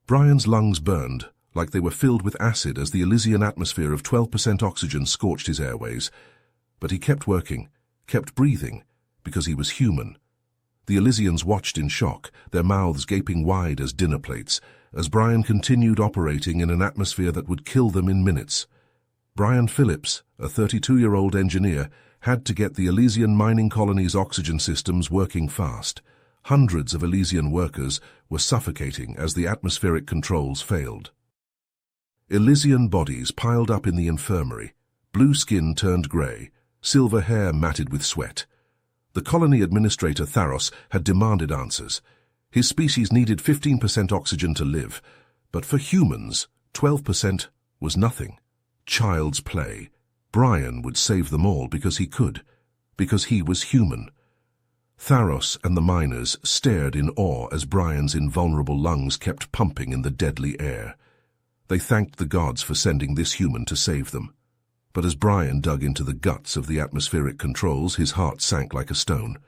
Brian's lungs burned, like they were filled with acid as the Elysian atmosphere of 12% oxygen scorched his airways. But he kept working, kept breathing, because he was human. The Elysians watched in shock, their mouths gaping wide as dinner plates, as Brian continued operating in an atmosphere that would kill them in minutes. Brian Phillips, a 32-year-old engineer, had to get the Elysian mining colony's oxygen systems working fast. Hundreds of Elysian workers were suffocating as the atmospheric controls failed. Elysian bodies piled up in the infirmary, blue skin turned grey, silver hair matted with sweat. The colony administrator Tharos had demanded answers. His species needed 15% oxygen to live, but for humans, 12% was nothing. Child's play. Brian would save them all because he could, because he was human. Tharos and the miners stared in awe as Brian's invulnerable lungs kept pumping in the deadly air. They thanked the gods for sending this human to save them. But as Brian dug into the guts of the atmospheric controls, his heart sank like a stone.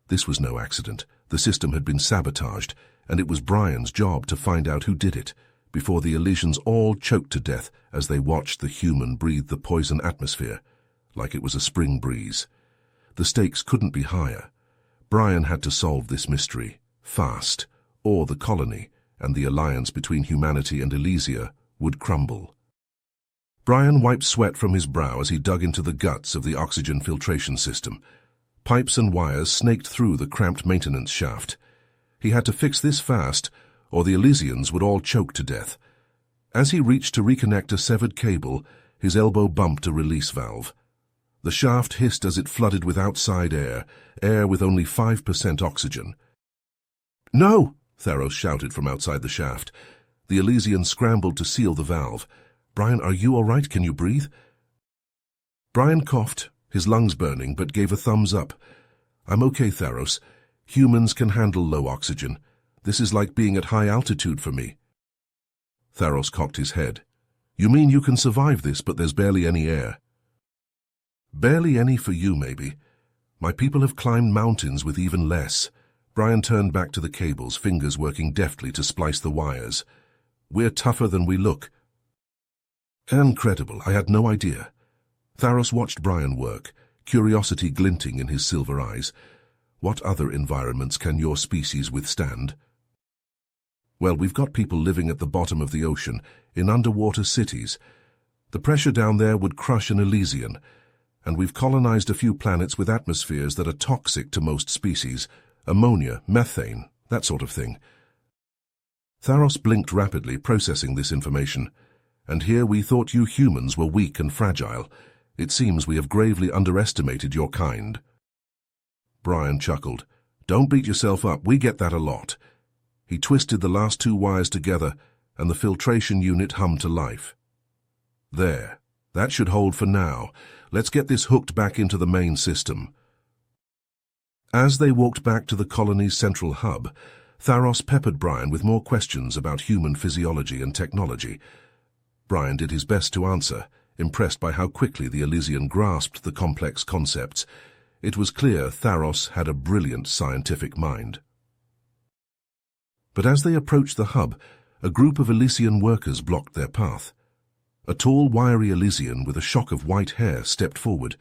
This was no accident. The system had been sabotaged, and it was Brian's job to find out who did it, before the Elysians all choked to death as they watched the human breathe the poison atmosphere, like it was a spring breeze. The stakes couldn't be higher. Brian had to solve this mystery, fast, or the colony and the alliance between humanity and Elysia would crumble. Brian wiped sweat from his brow as he dug into the guts of the oxygen filtration system. Pipes and wires snaked through the cramped maintenance shaft. He had to fix this fast, or the Elysians would all choke to death. As he reached to reconnect a severed cable, his elbow bumped a release valve. The shaft hissed as it flooded with outside air with only 5% oxygen. "No!" Tharos shouted from outside the shaft. The Elysian scrambled to seal the valve. "Brian, are you all right? Can you breathe?" Brian coughed, his lungs burning, but gave a thumbs up. "I'm okay, Tharos. Humans can handle low oxygen. This is like being at high altitude for me." Tharos cocked his head. "You mean you can survive this, but there's barely any air?" "Barely any for you, maybe. My people have climbed mountains with even less." Brian turned back to the cables, fingers working deftly to splice the wires. "We're tougher than we look." "Incredible, I had no idea." Tharos watched Brian work, curiosity glinting in his silver eyes. "What other environments can your species withstand?" "Well, we've got people living at the bottom of the ocean, in underwater cities. The pressure down there would crush an Elysian, and we've colonized a few planets with atmospheres that are toxic to most species, ammonia, methane, that sort of thing." Tharos blinked rapidly, processing this information. "And here we thought you humans were weak and fragile. It seems we have gravely underestimated your kind." Brian chuckled. "Don't beat yourself up, we get that a lot." He twisted the last two wires together, and the filtration unit hummed to life. "There, that should hold for now. Let's get this hooked back into the main system." As they walked back to the colony's central hub, Tharos peppered Brian with more questions about human physiology and technology. Brian did his best to answer, impressed by how quickly the Elysian grasped the complex concepts. It was clear Tharos had a brilliant scientific mind. But as they approached the hub, a group of Elysian workers blocked their path. A tall, wiry Elysian with a shock of white hair stepped forward.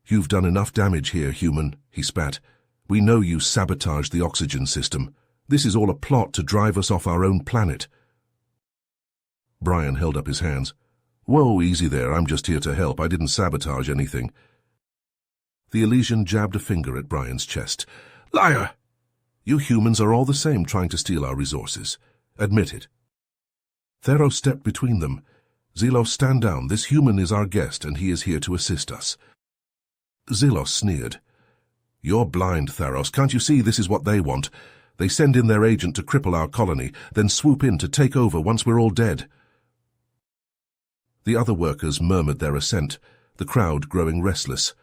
"You've done enough damage here, human," he spat. "We know you sabotaged the oxygen system. This is all a plot to drive us off our own planet." Brian held up his hands. "Whoa, easy there, I'm just here to help. I didn't sabotage anything." The Elysian jabbed a finger at Brian's chest. "Liar! You humans are all the same, trying to steal our resources. Admit it." Tharos stepped between them. "Zelos, stand down. This human is our guest, and he is here to assist us." Zelos sneered. "You're blind, Tharos. Can't you see this is what they want? They send in their agent to cripple our colony, then swoop in to take over once we're all dead." The other workers murmured their assent, the crowd growing restless.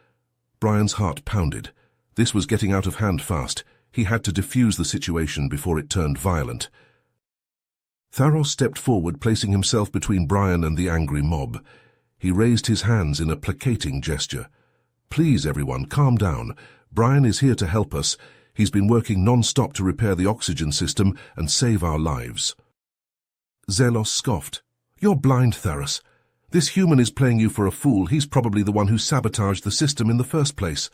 Brian's heart pounded. This was getting out of hand fast. He had to defuse the situation before it turned violent. Tharos stepped forward, placing himself between Brian and the angry mob. He raised his hands in a placating gesture. "Please, everyone, calm down. Brian is here to help us. He's been working non-stop to repair the oxygen system and save our lives." Zelos scoffed. "You're blind, Tharos. This human is playing you for a fool. He's probably the one who sabotaged the system in the first place."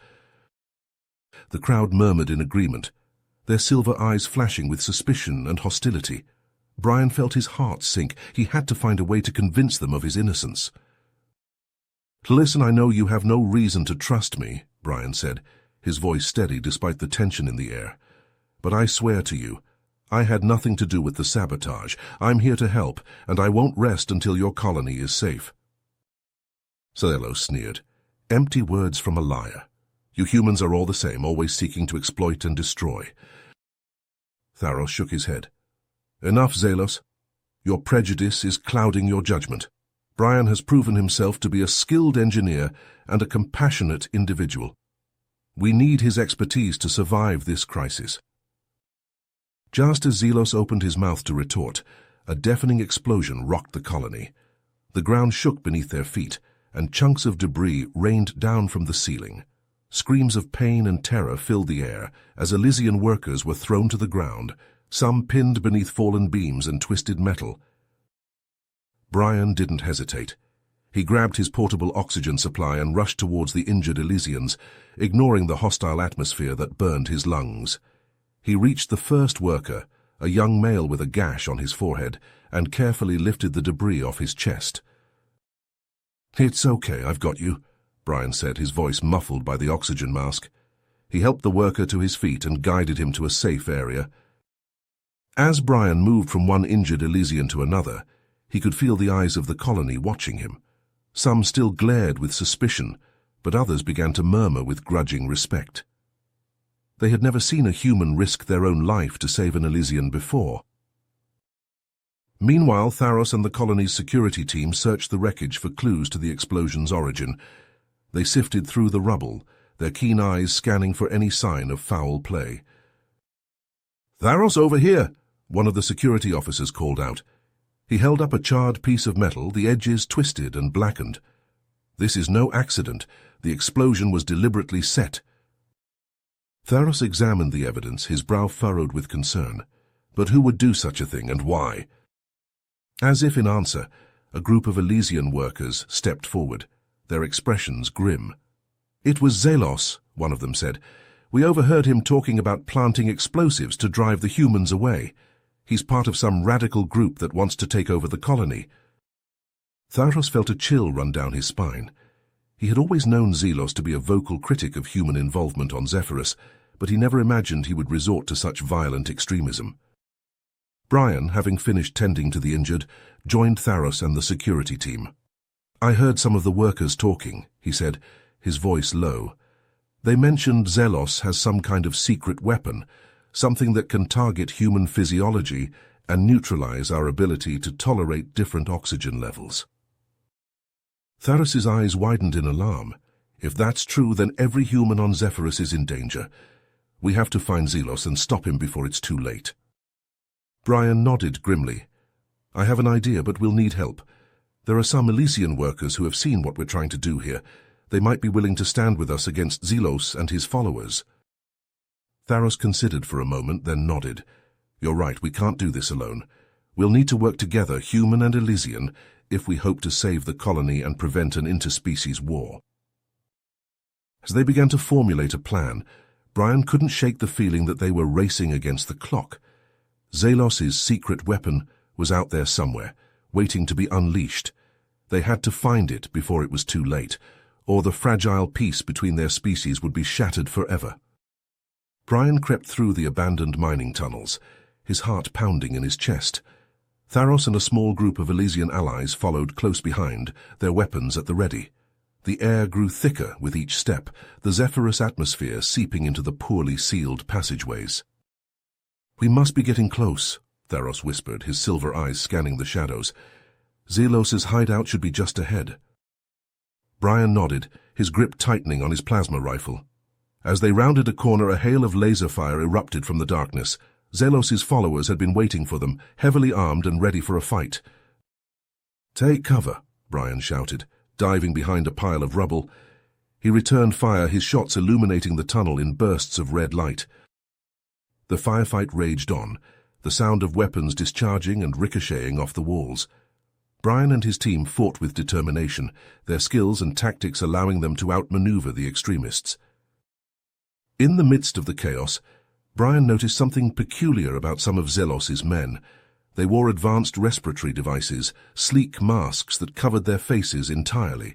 The crowd murmured in agreement, their silver eyes flashing with suspicion and hostility. Brian felt his heart sink. He had to find a way to convince them of his innocence. "Listen, I know you have no reason to trust me," Brian said, his voice steady despite the tension in the air. "But I swear to you, I had nothing to do with the sabotage. I'm here to help, and I won't rest until your colony is safe." Zelos sneered. "Empty words from a liar. You humans are all the same, always seeking to exploit and destroy." Tharos shook his head. "Enough, Zelos. Your prejudice is clouding your judgment. Brian has proven himself to be a skilled engineer and a compassionate individual. We need his expertise to survive this crisis." Just as Zelos opened his mouth to retort, a deafening explosion rocked the colony. The ground shook beneath their feet, and chunks of debris rained down from the ceiling. Screams of pain and terror filled the air as Elysian workers were thrown to the ground, some pinned beneath fallen beams and twisted metal. Brian didn't hesitate. He grabbed his portable oxygen supply and rushed towards the injured Elysians, ignoring the hostile atmosphere that burned his lungs. He reached the first worker, a young male with a gash on his forehead, and carefully lifted the debris off his chest. "It's okay, I've got you," Brian said, his voice muffled by the oxygen mask. He helped the worker to his feet and guided him to a safe area. As Brian moved from one injured Elysian to another, he could feel the eyes of the colony watching him. Some still glared with suspicion, but others began to murmur with grudging respect. They had never seen a human risk their own life to save an Elysian before. Meanwhile, Tharos and the colony's security team searched the wreckage for clues to the explosion's origin. They sifted through the rubble, their keen eyes scanning for any sign of foul play. "Tharos, over here!" one of the security officers called out. He held up a charred piece of metal, the edges twisted and blackened. "This is no accident. The explosion was deliberately set." Tharos examined the evidence, his brow furrowed with concern. But who would do such a thing, and why? As if in answer, a group of Elysian workers stepped forward, their expressions grim. "It was Zelos," one of them said. "We overheard him talking about planting explosives to drive the humans away. He's part of some radical group that wants to take over the colony." Tharos felt a chill run down his spine. He had always known Zelos to be a vocal critic of human involvement on Zephyrus, but he never imagined he would resort to such violent extremism. Brian, having finished tending to the injured, joined Tharos and the security team. "I heard some of the workers talking," he said, his voice low. "They mentioned Zelos has some kind of secret weapon, something that can target human physiology and neutralize our ability to tolerate different oxygen levels." Tharos's eyes widened in alarm. "If that's true, then every human on Zephyrus is in danger. We have to find Zelos and stop him before it's too late." Brian nodded grimly. "I have an idea, but we'll need help. There are some Elysian workers who have seen what we're trying to do here. They might be willing to stand with us against Zelos and his followers." Tharos considered for a moment, then nodded. "You're right, we can't do this alone. We'll need to work together, human and Elysian, if we hope to save the colony and prevent an interspecies war." As they began to formulate a plan, Brian couldn't shake the feeling that they were racing against the clock. Zelos's secret weapon was out there somewhere, waiting to be unleashed. They had to find it before it was too late, or the fragile peace between their species would be shattered forever. Brian crept through the abandoned mining tunnels, his heart pounding in his chest. Tharos and a small group of Elysian allies followed close behind, their weapons at the ready. The air grew thicker with each step, the Zephyrus atmosphere seeping into the poorly sealed passageways. "We must be getting close," Tharos whispered, his silver eyes scanning the shadows. "Zelos's hideout should be just ahead." Brian nodded, his grip tightening on his plasma rifle. As they rounded a corner, a hail of laser fire erupted from the darkness. Zelos's followers had been waiting for them, heavily armed and ready for a fight. "Take cover," Brian shouted, diving behind a pile of rubble. He returned fire, his shots illuminating the tunnel in bursts of red light. The firefight raged on, the sound of weapons discharging and ricocheting off the walls. Brian and his team fought with determination, their skills and tactics allowing them to outmaneuver the extremists. In the midst of the chaos, Brian noticed something peculiar about some of Zelos's men. They wore advanced respiratory devices, sleek masks that covered their faces entirely.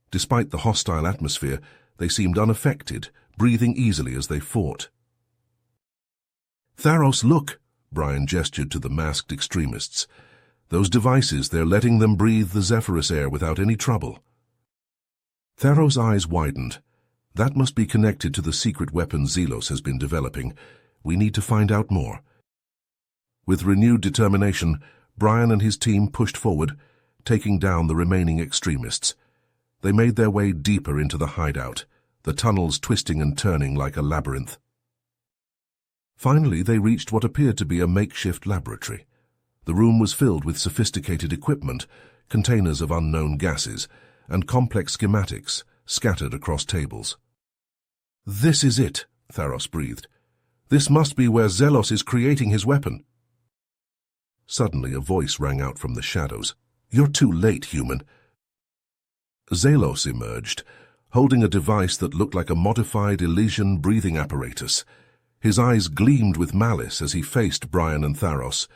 Despite the hostile atmosphere, they seemed unaffected, breathing easily as they fought. "Tharos, look!" Brian gestured to the masked extremists. "Those devices, they're letting them breathe the Zephyrus air without any trouble." Tharos' eyes widened. "That must be connected to the secret weapon Zelos has been developing. We need to find out more." With renewed determination, Brian and his team pushed forward, taking down the remaining extremists. They made their way deeper into the hideout, the tunnels twisting and turning like a labyrinth. Finally, they reached what appeared to be a makeshift laboratory. The room was filled with sophisticated equipment, containers of unknown gases, and complex schematics scattered across tables. "This is it," Tharos breathed. "This must be where Zelos is creating his weapon." Suddenly, a voice rang out from the shadows. "You're too late, human." Zelos emerged, holding a device that looked like a modified Elysian breathing apparatus. His eyes gleamed with malice as he faced Brian and Tharos.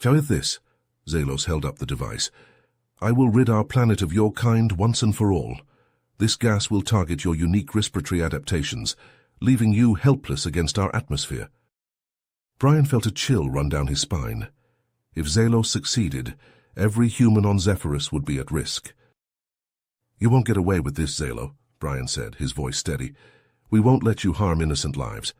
"With this," Zelos held up the device, "I will rid our planet of your kind once and for all. This gas will target your unique respiratory adaptations, leaving you helpless against our atmosphere." Brian felt a chill run down his spine. If Zelos succeeded, every human on Zephyrus would be at risk. "You won't get away with this, Zelo," Brian said, his voice steady. "We won't let you harm innocent lives."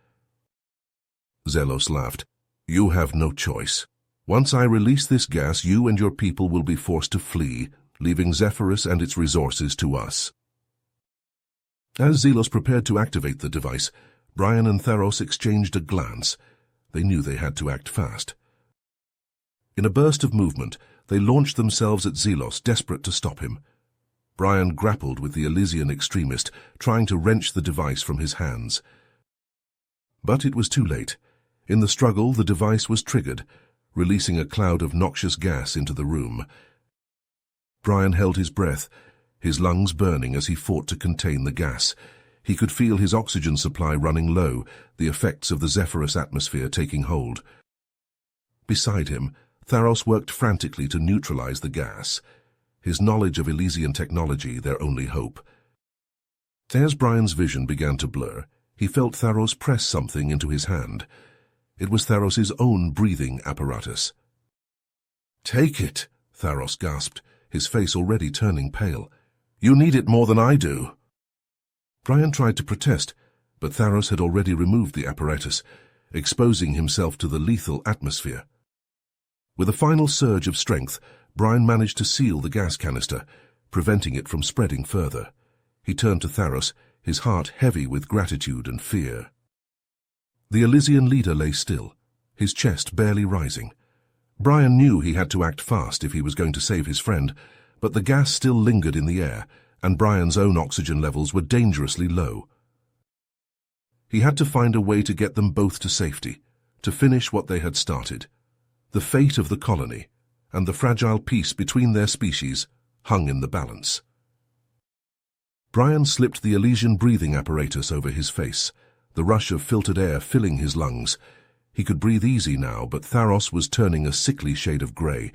Zelos laughed. "You have no choice. Once I release this gas, you and your people will be forced to flee, leaving Zephyrus and its resources to us." As Zelos prepared to activate the device, Brian and Tharos exchanged a glance. They knew they had to act fast. In a burst of movement, they launched themselves at Zelos, desperate to stop him. Brian grappled with the Elysian extremist, trying to wrench the device from his hands. But it was too late. In the struggle, the device was triggered, releasing a cloud of noxious gas into the room. Brian held his breath, his lungs burning as he fought to contain the gas. He could feel his oxygen supply running low, the effects of the Zephyrus atmosphere taking hold. Beside him, Tharos worked frantically to neutralize the gas, his knowledge of Elysian technology their only hope. As Brian's vision began to blur, he felt Tharos press something into his hand. It was Tharos's own breathing apparatus. "Take it," Tharos gasped, his face already turning pale. "You need it more than I do." Brian tried to protest, but Tharos had already removed the apparatus, exposing himself to the lethal atmosphere. With a final surge of strength, Brian managed to seal the gas canister, preventing it from spreading further. He turned to Tharos, his heart heavy with gratitude and fear. The Elysian leader lay still, his chest barely rising. Brian knew he had to act fast if he was going to save his friend, but the gas still lingered in the air, and Brian's own oxygen levels were dangerously low. He had to find a way to get them both to safety, to finish what they had started. The fate of the colony and the fragile peace between their species hung in the balance. Brian slipped the Elysian breathing apparatus over his face, the rush of filtered air filling his lungs. He could breathe easy now, but Tharos was turning a sickly shade of grey.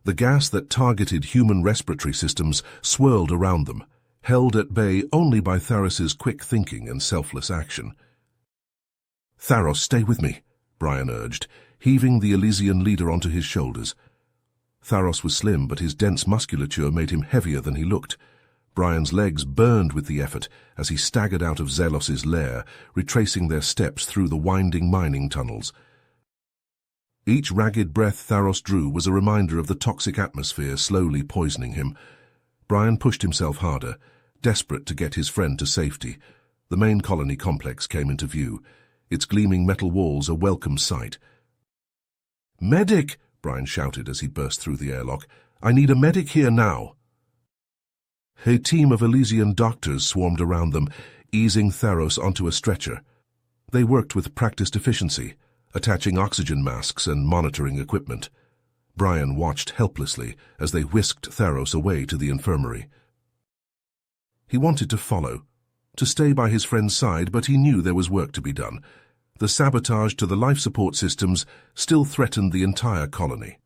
The gas that targeted human respiratory systems swirled around them, held at bay only by Tharos's quick thinking and selfless action. "Tharos, stay with me," Brian urged, heaving the Elysian leader onto his shoulders. Tharos was slim, but his dense musculature made him heavier than he looked. Brian's legs burned with the effort as he staggered out of Zelos's lair, retracing their steps through the winding mining tunnels. Each ragged breath Tharos drew was a reminder of the toxic atmosphere slowly poisoning him. Brian pushed himself harder, desperate to get his friend to safety. The main colony complex came into view, its gleaming metal walls a welcome sight. "Medic!" Brian shouted as he burst through the airlock. "I need a medic here now." A team of Elysian doctors swarmed around them, easing Tharos onto a stretcher. They worked with practiced efficiency, attaching oxygen masks and monitoring equipment. Brian watched helplessly as they whisked Tharos away to the infirmary. He wanted to follow, to stay by his friend's side, but he knew there was work to be done. The sabotage to the life support systems still threatened the entire colony.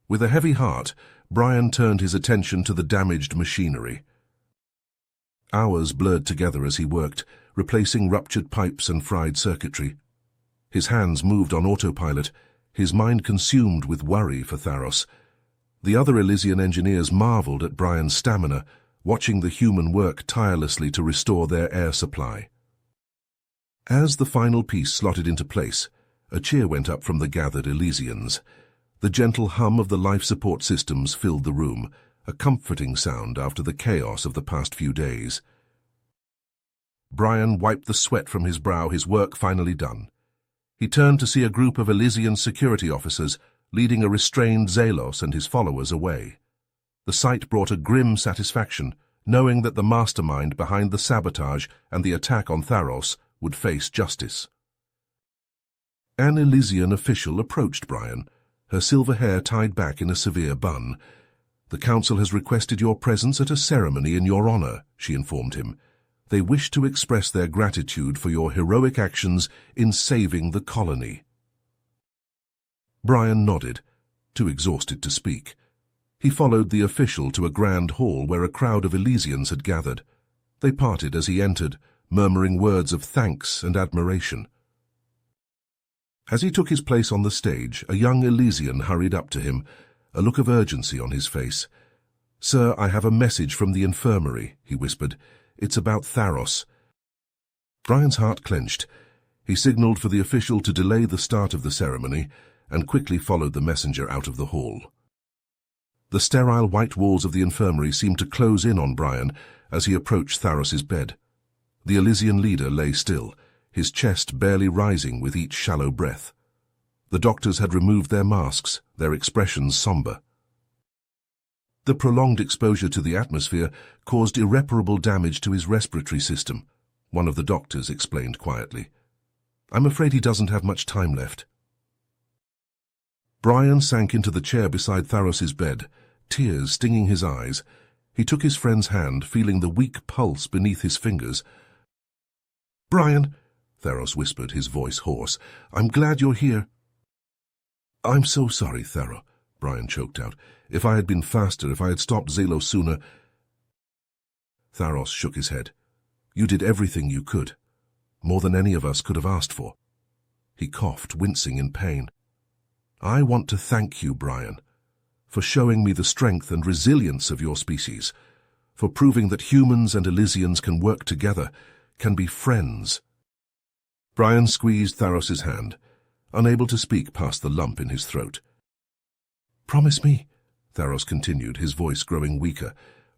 With a heavy heart, Brian turned his attention to the damaged machinery. Hours blurred together as he worked, replacing ruptured pipes and fried circuitry. His hands moved on autopilot, his mind consumed with worry for Tharos. The other Elysian engineers marveled at Brian's stamina, watching the human work tirelessly to restore their air supply. As the final piece slotted into place, a cheer went up from the gathered Elysians. The gentle hum of the life support systems filled the room, a comforting sound after the chaos of the past few days. Brian wiped the sweat from his brow, his work finally done. He turned to see a group of Elysian security officers leading a restrained Xelos and his followers away. The sight brought a grim satisfaction, knowing that the mastermind behind the sabotage and the attack on Tharos would face justice. An Elysian official approached Brian, her silver hair tied back in a severe bun. "The Council has requested your presence at a ceremony in your honor," she informed him. "They wish to express their gratitude for your heroic actions in saving the colony." Brian nodded, too exhausted to speak. He followed the official to a grand hall where a crowd of Elysians had gathered. They parted as he entered, murmuring words of thanks and admiration. As he took his place on the stage, a young Elysian hurried up to him, a look of urgency on his face. "Sir, I have a message from the infirmary," he whispered. "It's about Tharos." Brian's heart clenched. He signaled for the official to delay the start of the ceremony and quickly followed the messenger out of the hall. The sterile white walls of the infirmary seemed to close in on Brian as he approached Tharos's bed. The Elysian leader lay still, his chest barely rising with each shallow breath. The doctors had removed their masks, their expressions somber. The prolonged exposure to the atmosphere caused irreparable damage to his respiratory system, one of the doctors explained quietly. "I'm afraid he doesn't have much time left." Brian sank into the chair beside Tharos's bed, tears stinging his eyes. He took his friend's hand, feeling the weak pulse beneath his fingers. "Brian," Tharos whispered, his voice hoarse, "I'm glad you're here." "I'm so sorry, Tharo," Brian choked out. "If I had been faster, if I had stopped Xelos sooner—" Tharos shook his head. "You did everything you could, more than any of us could have asked for." He coughed, wincing in pain. "I want to thank you, Brian, for showing me the strength and resilience of your species, for proving that humans and Elysians can work together, can be friends." Brian squeezed Tharos's hand, unable to speak past the lump in his throat. "Promise me," Tharos continued, his voice growing weaker,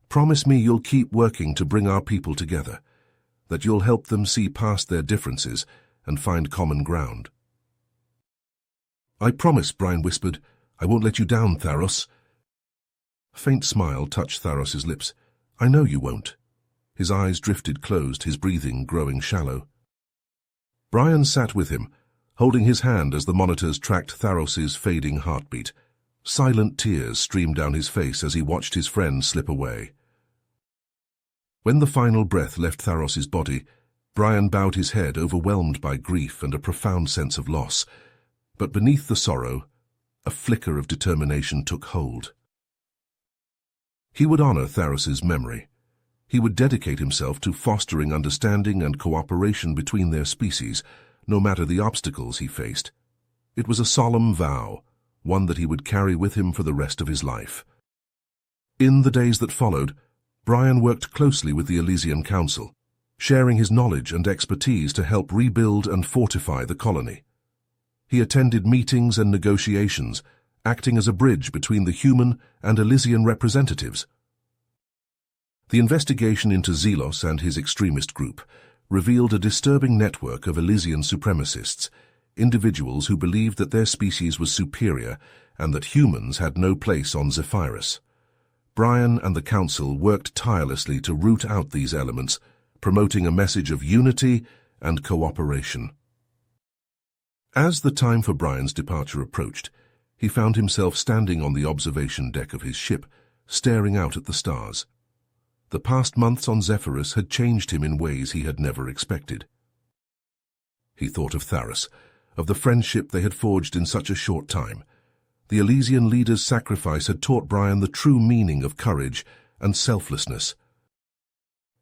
"promise me you'll keep working to bring our people together, that you'll help them see past their differences and find common ground." "I promise," Brian whispered. "I won't let you down, Tharos." A faint smile touched Tharos's lips. "I know you won't." His eyes drifted closed, his breathing growing shallow. Brian sat with him, holding his hand as the monitors tracked Tharos's fading heartbeat. Silent tears streamed down his face as he watched his friend slip away. When the final breath left Tharos's body, Brian bowed his head, overwhelmed by grief and a profound sense of loss. But beneath the sorrow, a flicker of determination took hold. He would honor Tharos's memory. He would dedicate himself to fostering understanding and cooperation between their species, no matter the obstacles he faced. It was a solemn vow, one that he would carry with him for the rest of his life. In the days that followed, Brian worked closely with the Elysian Council, sharing his knowledge and expertise to help rebuild and fortify the colony. He attended meetings and negotiations, acting as a bridge between the human and Elysian representatives. The investigation into Xelos and his extremist group revealed a disturbing network of Elysian supremacists, individuals who believed that their species was superior and that humans had no place on Zephyrus. Brian and the Council worked tirelessly to root out these elements, promoting a message of unity and cooperation. As the time for Brian's departure approached, he found himself standing on the observation deck of his ship, staring out at the stars. The past months on Zephyrus had changed him in ways he had never expected. He thought of Tharos, of the friendship they had forged in such a short time. The Elysian leader's sacrifice had taught Brian the true meaning of courage and selflessness.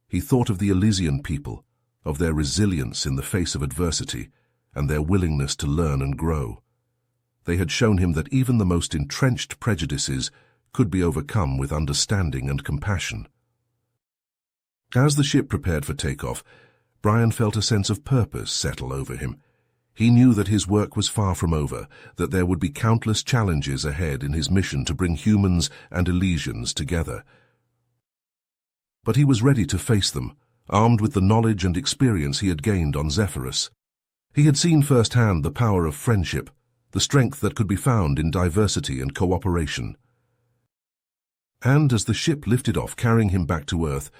He thought of the Elysian people, of their resilience in the face of adversity, and their willingness to learn and grow. They had shown him that even the most entrenched prejudices could be overcome with understanding and compassion. As the ship prepared for takeoff, Brian felt a sense of purpose settle over him. He knew that his work was far from over, that there would be countless challenges ahead in his mission to bring humans and Elysians together. But he was ready to face them, armed with the knowledge and experience he had gained on Zephyrus. He had seen firsthand the power of friendship, the strength that could be found in diversity and cooperation. And as the ship lifted off, carrying him back to Earth,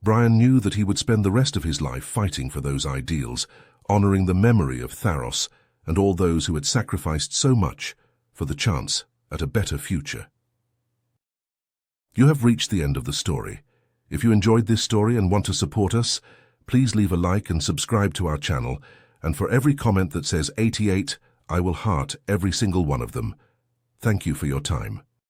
Brian knew that he would spend the rest of his life fighting for those ideals, honoring the memory of Tharos and all those who had sacrificed so much for the chance at a better future. You have reached the end of the story. If you enjoyed this story and want to support us, please leave a like and subscribe to our channel, and for every comment that says 88, I will heart every single one of them. Thank you for your time.